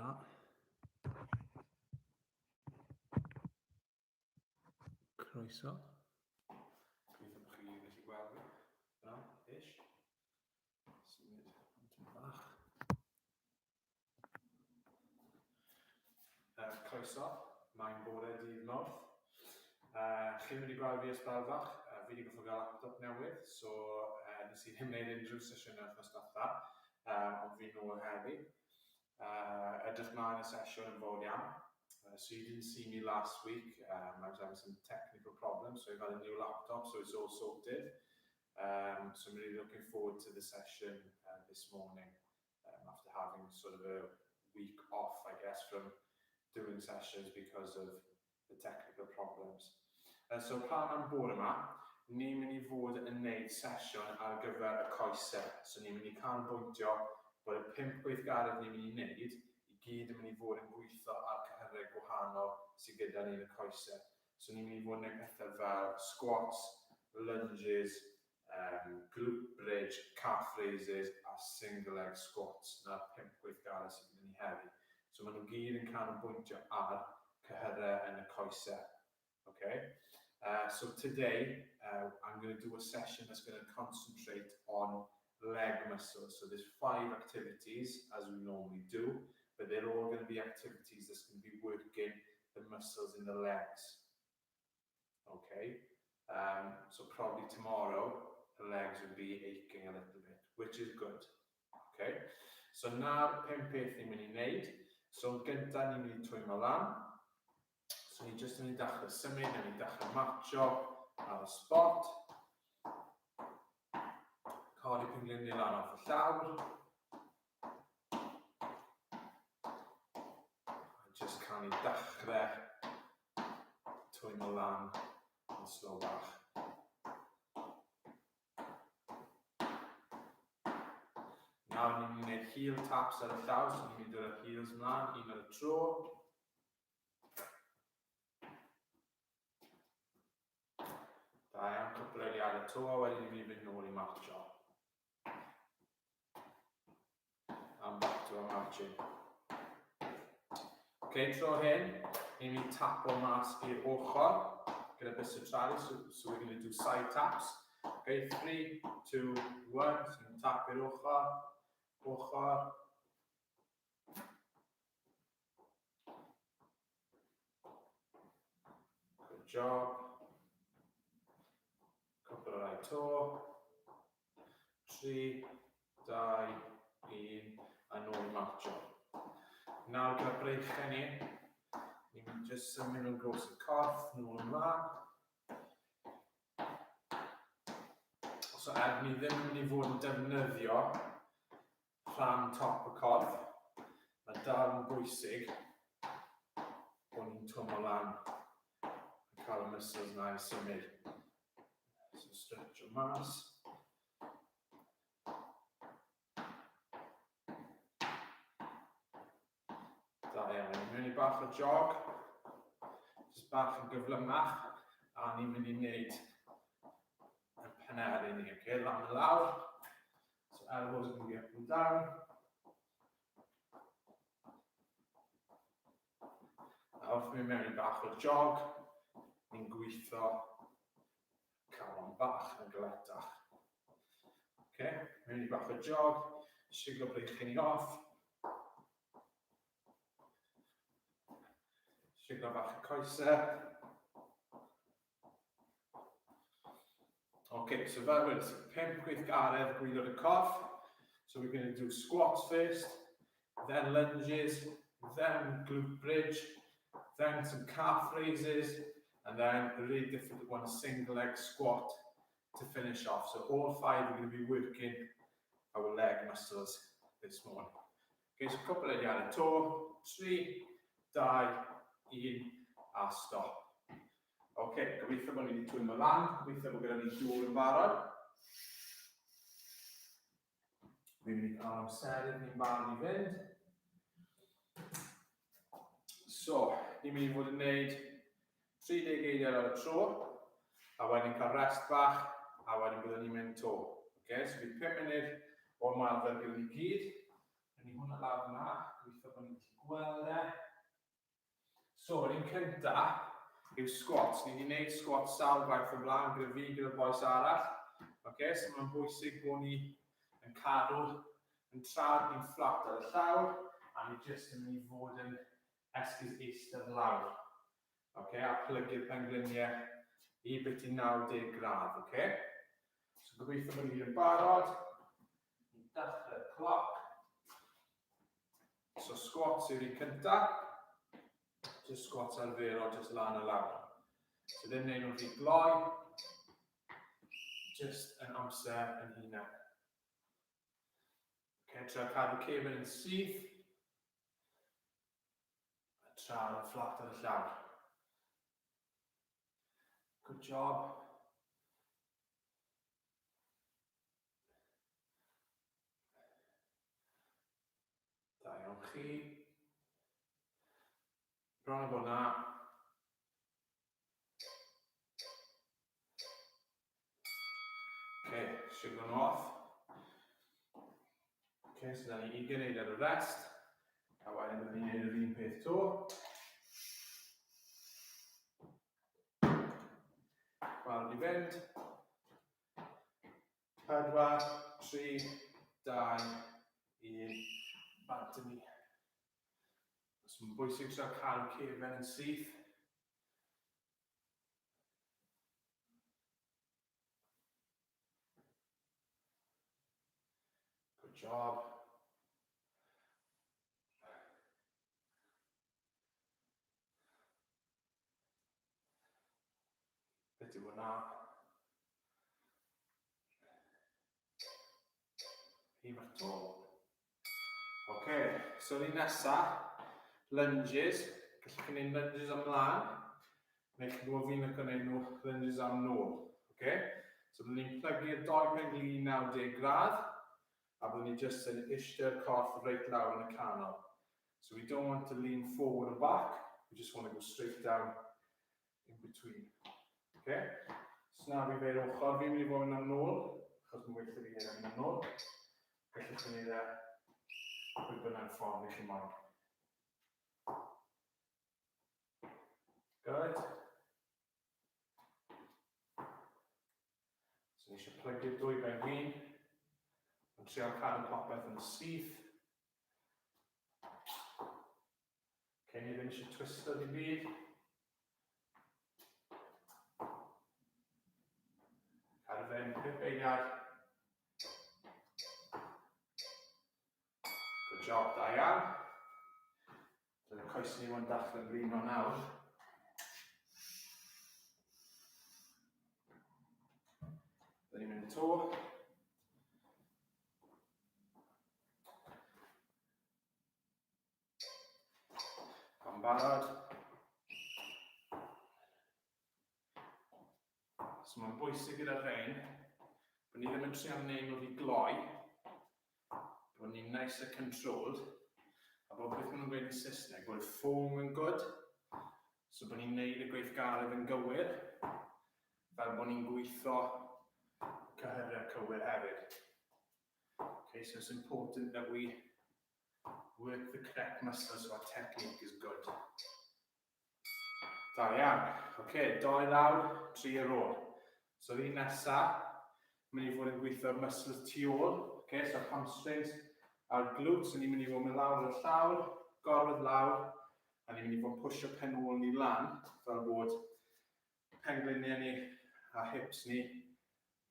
Da. Croeso. Gobeithio bod chi gallu gweld fi. Yna, ish. Symud yn bach. Croeso, mae'n bore dydd Mawrth. Chi'n mynd i gweld fi ysbrydolach, fi wedi goffo gael laptop newydd, so nes i ddim wneud unrhyw sesiwn wythnos diwetha, ond fi'n nôl heddi. Edrych mlaen y sesiwn yn fawr iawn. So you didn't see me last week. I was having some technical problems, so I've had a new laptop, so it's all sorted. So I'm really looking forward to the session this morning, after having sort of a week off, I guess, from doing sessions because of the technical problems. So plan am bore yma, ni'n mynd i fod yn gwneud sesiwn ar gyfer y coesau. So ni'n mynd i canolbwyntio bod y 5 gweithgaredd ni'n mynd i wneud i gyd yn mynd i fod yn gweithio ar cyhyrau gwahanol sydd gyda ni yn y coesau. So ni'n mynd i fod yn gwneud pethau fel squats, lunges, glute bridge, calf raises a single leg squats. Na 5 gweithgaredd sydd gyda ni heddi. So maen nhw gyd yn canolbwyntio ar cyhyrau yn y coesau. Okay? So today, I'm going to do a session that's going to concentrate on leg muscles. So there's 5 activities, as we normally do, but they're all going to be activities that's going to be working the muscles in the legs. Okay? So probably tomorrow, the legs will be aching a little bit, which is good. Okay? So na'r 5 peth ni'n mynd i wneud. So gynta ni'n mynd i twymo lan. So ni jyst yn mynd i dechrau symud, ni'n mynd i dechrau marcho ar y spot. Codi pengliniau lan off y llawr. A jyst cael ni dechrau twymo lan yn slow bach. Nawr ni'n mynd i wneud heel taps ar y llaw, so ni'n mynd i dod heels mlaen, un ar y tro. Da iawn, cwpl o eiliad y to, wedyn ni'n mynd i fynd nôl i marcho. And back to our marching. Okay, tro hyn, ni'n mynd i tapo mas i'r ochr, gyda bus o trali, so we're going to do side taps. Okay, 3, 2, 1, so ni'n tap i'r ochr. Ochr. Good job. Couple o rai to. 3, 2, 1, a nôl i marcho. Nawr gyda breichau ni, ni'n mynd jyst symud yn gros y corff, nôl ymlaen. So ni ddim yn mynd i fod yn defnyddio rhan top y corff, mae dal yn bwysig bod ni'n twymo lan a cael y muscles na i symud. So stretch o mas. Da iawn, ni'n mynd i bach o jog, jyst bach yn gyflymach, a ni'n mynd i wneud y peneri ni, okay? Lan y lawr. So elbows are going to be up and down. A wrth mynd mewn i bach o jog, ni'n gweithio calon bach yn galetach. Okay, mewn i bach o jog, siglo breichau ni off. Siglo bach y coesau. Okay, so fel wedi, 5 gweithgaredd gwylio'r y corff. So we're going to do squats first, then lunges, then glute bridge, then some calf raises, and then a really difficult one, a single leg squat to finish off. So all 5 are going to be working our leg muscles this morning. Okay, so couple of eiliadau to, 3, 2, 1, a stop. Okay, gobeithio bod ni wedi twymo lan, gobeithio bod gyda ni dŵr yn barod. Fi'n mynd i cael amserydd ni'n barod i fynd. So, ni'n mynd i fod yn gwneud 30 eiliad ar y tro, a wedyn cael rest bach, a wedyn byddwn ni'n mynd to. Okay, so fi 5 munud o'r marfer gyda ni gyd, ni hwnna lawr yna, gobeithio bod ni'n gallu gweld e. So, yr un cynta yw squats. Ni wedi gwneud squats sawl gwaith o blaen gyda fi, gyda boes arall. Okay, so mae'n bwysig bod ni yn cadw yn trad ni'n fflat ar y llawr, a ni jyst yn mynd i fod yn esgus eistedd lawr. Okay, a plygu'r pengliniau i beth i 90 gradd. Okay? So gobeithio bod ni yn barod. Ni'n dechrau'r cloc. So squats yw'r un cynta. Just squats arferol, just lan a lawr. So ddim neud nhw'n rhy gloi. Just yn amser yn hunain. Okay, try cadw cefn yn syth. A tra'r yn fflat ar y llawr. Good job. Da iawn chi. Bron o bod na. Okay, sugar them off. Okay, so then you can eat at a rest. A wedyn byddwn ni'n neud yr un peth to. Wel, ni fynd. 4, 3, 2, 1, bant i ni. So mae'n bwysig trwy cael cefn yn syth. Good job. Beth yw hwnna? Hif ar to. Okay, so ni nesa, lunges. Gallwch chi wneud lunges ymlaen, neu chi'n gwybod fi'n licio wneud nhw lunges am nôl. Okay? So byddwn ni'n plygu'r 2 penglin 90 gradd, a byddwn ni just yn eistedd corff reit lawr yn y canol. So we don't want to lean forward or back, we just want to go straight down in between. Okay? So na fi fe'r ochr, fi'n mynd i fod yn am nôl, achos mae'n weithio fi yn am nôl. Gallwch chi wneud e pwy bynnag ffordd i chi moyn. Good. So ni eisiau plygu'r 2 benglin. Yn trial cadw popeth yn syth. Okay, ni ddim eisiau twisto di byd. Cadw fe'n 5 eiliad. Good job, da iawn. Dyna'r coes ni yn dechrau'n blino nawr. Then ni'n mynd to. Yn barod. So mae'n bwysig gyda'r rhain, bod ni ddim yn trio wneud nhw rhy gloi, bod ni'n nice a controlled, a bod beth maen nhw'n gweud yn Saesneg, bod form yn good, so bod ni'n wneud y gweithgaredd yn gywir, fel bod ni'n gweithio cyhyrau cywir hefyd. Okay, so it's important that we work the correct muscles so our technique is good. Da iawn. Okay, 2 lawr, 3 ar ôl. So un nesa, mynd i fod yn gweithio'r muscles tu ôl. Okay, so hamstrings a'r glutes, ni'n mynd i fod yn lawr ar y llawr, gorwedd lawr, a ni'n mynd i fod yn pwysio pen ôl ni lan, fel bod pengliniau ni a hips ni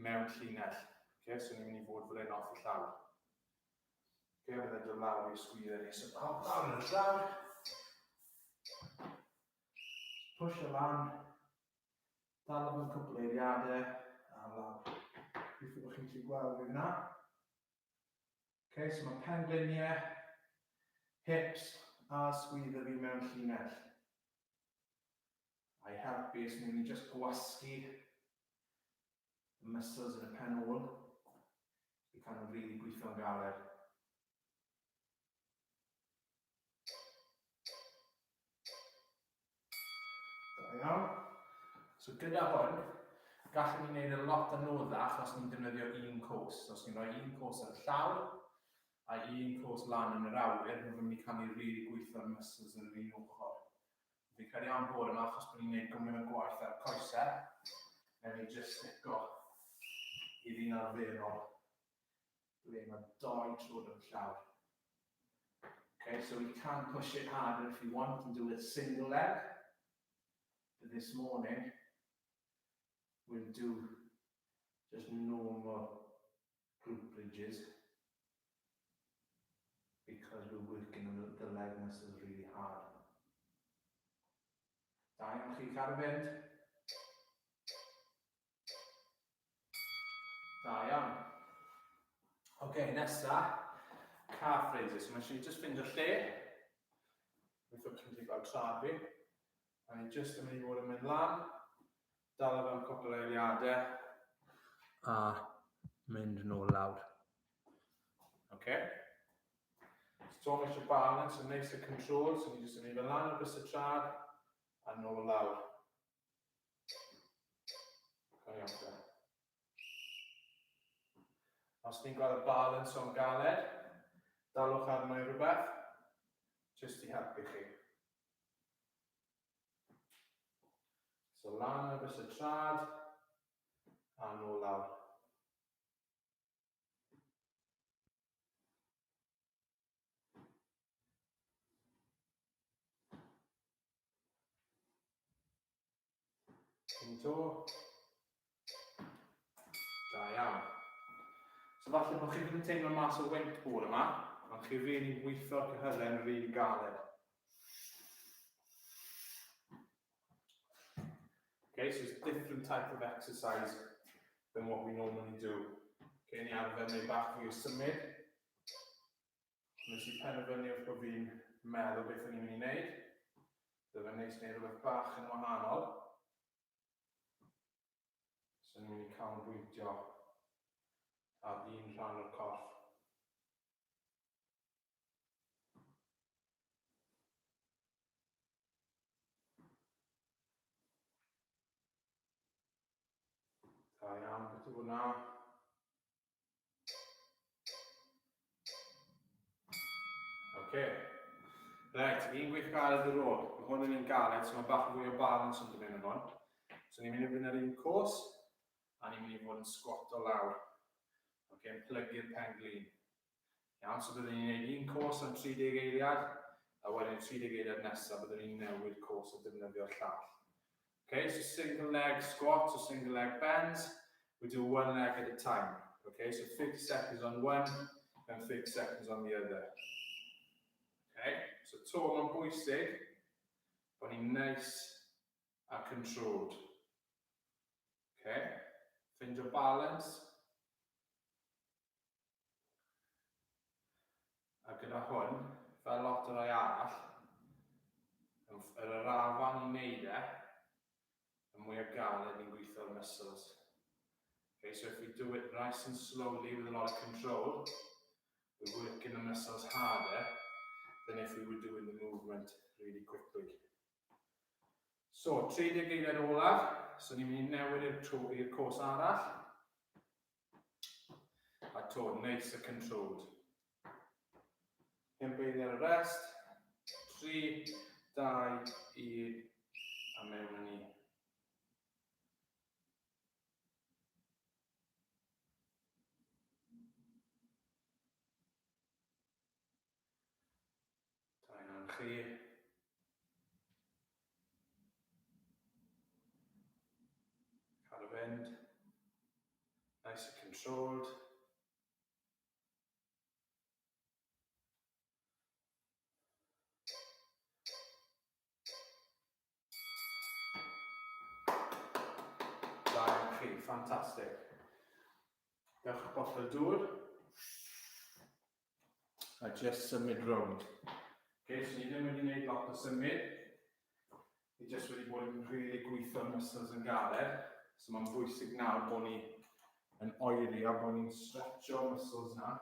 mewn llinell. Okay, so ni'n mynd i fod fel un off y llawr. Okay, byddai'n dod lawr i'r sgwydda ni. So hop lawr ar y llawr. Pwysio lan. Dal am yn cwbl eiliadau, a lawr. Gobeithio bod chi'n gallu gweld fi yna. Okay, so mae pengliniau, hips a sgwydda fi mewn llinell. A'i helpu os ni'n just gwasgu the muscles yn y pen ôl. I kind of really gweithio'n galed. Da iawn. So gyda hwn, gallwn ni wneud a lot anoddach os ni'n defnyddio un cwrs. Os ni'n rhoi un cwrs ar y llawr, a un cwrs lan yn yr awyr, mae fe'n mynd i cael ei rili gweithio'r muscles yn yr un ochr. Fi'n credu am bod yma, achos bod ni'n gwneud gwmyn o gwaith ar y coesau, neu ni jyst stico i'r un arferol, ble mae 2 trod yn llawr. Okay, so we can push it harder if you want and do a single leg. But this morning, we'll do just normal glute bridges because we're working the leg muscles really hard. Da iawn chi cael fynd. Da iawn. Okay, nesa, calf raises. So mae eisiau just ffindio lle. We've got to gael trad fi. A ni just yn mynd i fod yn mynd lan. Dal fewn cwpl o eiliadau. A mynd nôl lawr. Okay. So mae eisiau balance and nice and control. So ni just yn mynd i lan o bus y trad a nôl lawr. Gan iawn te. Os ni'n gweld y balance o'n galed, dalwch arno i rhywbeth, jyst i helpu chi. So lan o bus y trad, a nôl lawr. Un to. Da iawn. So falle bod chi ddim yn teimlo mas o wynt bore yma, ond chi rili'n gweithio'r cyhylen rili galed. Okay, so it's a different type of exercise than what we normally do. Okay, ni arfer neu bach fwy o symud. Nes I penderfynu wrth bod fi'n meddwl beth o'n i'n mynd I wneud. Byddai'n neis wneud rhywbeth bach yn wahanol. So ni'n mynd I canolbwyntio ar un rhan o'r corff. Da iawn, beth yw hwnna? Okay. Right, un gwych galed ar ôl. Mae hwn yn un galed, so mae bach fwy o balance yn dod yn hwn. So ni'n mynd I fynd ar un cwrs, a ni'n mynd I fod yn squato lawr. Okay, yn plygu'r pen glin. Iawn, so byddwn ni'n gwneud un cwrs am 30 eiliad, a wedyn 30 eiliad nesaf byddwn ni'n newid cwrs o defnyddio'r llall. Okay, so single leg squats or single leg bends, we do one leg at a time. Okay, so 30 seconds on one, and 30 seconds on the other. Okay, so to mae'n bwysig, bod ni'n nice a controlled. Okay, ffindio balance. A gyda hwn, fel lot o rai arall, yr arafan I wneud y mwy o galed ni'n gweithio'r muscles. Okay, so if we do it nice and slowly with a lot of control, we're working the muscles harder than if we were doing the movement really quickly. So, 30 eiliad olaf, so ni'n mynd I newid i'r cwrs arall. A to, nice and controlled. 5 eiliad ar rest, 3, 2, 1, a mewn yn ni. Da iawn chi. Cael y fynd. Nice and controlled. Da iawn chi, fantastic. Dewch botel dŵr. A just symud rownd. Okay, so ni ddim wedi gwneud lot o symud. Ni just wedi bod yn really gweithio'r muscles yn galed. So mae'n bwysig nawr bod ni yn oeri a bod ni'n stretcho'r muscles na.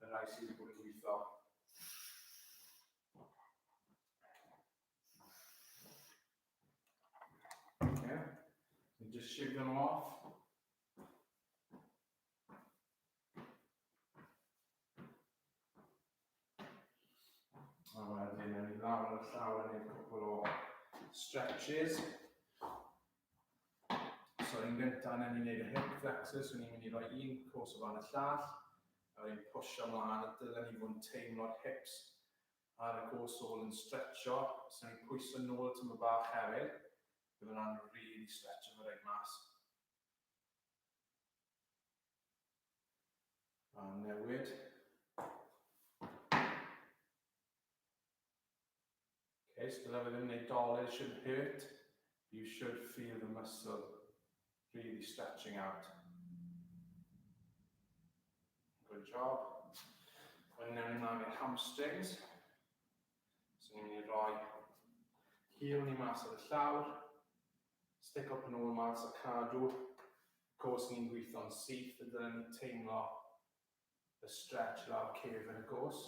Y rai sydd wedi bod yn gweithio. Okay, so just shake them off. lawr y llaw a wneud cwbl o stretches. So yn gyntaf yna ni'n gwneud y hip flexors, so ni'n mynd i roi un cwrs o fan y llall, a wedyn pwysio ymlaen, a dylen ni fod yn teimlo'r hips a'r y gos ôl yn stretcho, so ni'n pwyso nôl tyma bach hefyd, bydd hwnna'n really stretcho fy rhaid mas. A newid. Okay, so dyle fe ddim wneud dolur, it shouldn't hurt. You should feel the muscle really stretching out. Good job. Wedyn newn ni mlaen i'r hamstrings. So ni'n mynd i roi heel ni mas ar y llawr, stick up yn ôl mas a cadw. Of course ni'n gweithio'n syth, a dylen ni teimlo y stretch lawr cef yn y gos.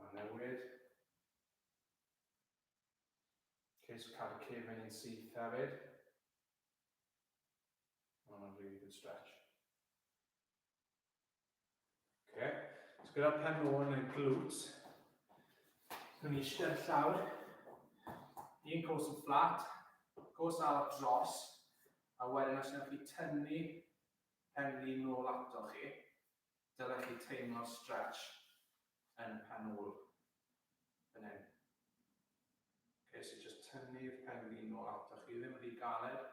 A newid. Okay, so cadw cef yn syth hefyd. Hwnna'n really good stretch. Okay, so gyda'r pen ôl yn y glutes, ni'n eistedd llawr, un cwrs yn fflat, cwrs arall dros, a wedyn os ydych chi tynnu pen lun nôl ato chi, dylech chi teimlo'r stretch yn pen ôl fan hyn. Okay, so just tynnu'r pen lun nôl ato chi, ddim yn rhy galed,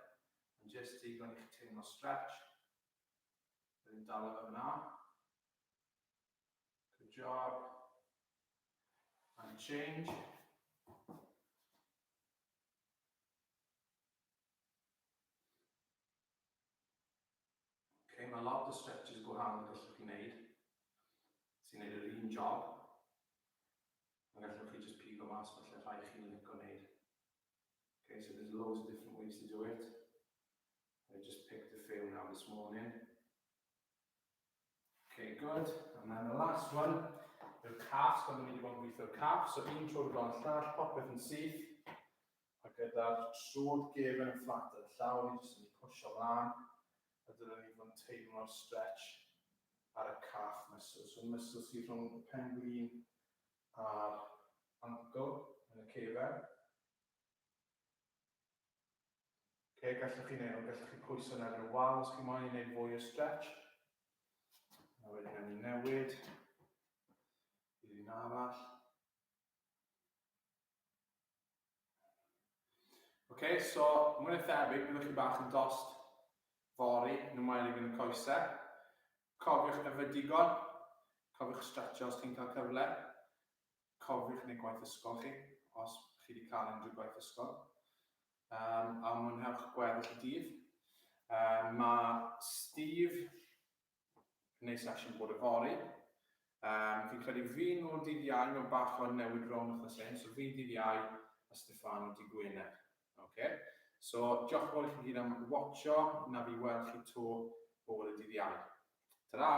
ond jyst digon i chi teimlo stretch. Wedyn dal o fyna. Good job. And change. Okay, mae lot o stretches gwahanol gallwch chi wneud. Sy'n wneud yr un job. Mae gallwch chi just pigo mas falle rhai chi'n licio wneud. Okay, so there's loads of different ways to do it. I just picked a few now this morning. Okay, good. And then the last one, the calves. Going to need to gweithio'r calf. So un trwy'r bron llall, popeth yn syth. A gyda'r trwd gefen yn fflat ar y llaw, ni jyst yn ei pwysio mlaen. A dylen ni fod yn teimlo'r stretch ar y calf muscle. So muscle sydd rhwng y pen glin a'r ankle yn y cefen. Okay, gallwch chi wneud, gallwch chi pwyso yn erbyn y wal os chi moyn i wneud fwy o stretch. A wedyn ni newid i'r un arall. Okay, so mwy na thebyg, byddwch chi bach yn dost fori yn ymwneud gyda'r coesau. Cofiwch yfed digon, cofiwch stretcho os chi'n cael cyfle. Cofiwch wneud gwaith ysgol chi, os chi wedi cael unrhyw gwaith ysgol. A mwynhewch gweddill y dydd. Mae Steve yn neud sesiwn bod y fori. Fi'n credu fi nhw'n dydd Iau mewn bach o newid rown wrth hyn, so fi'n dydd Iau a Steffan o dydd Gwener. Okay. So, diolch yn fawr i chi gyd am watcho, na fi weld chi to bod y dydd Iau. Ta-ra!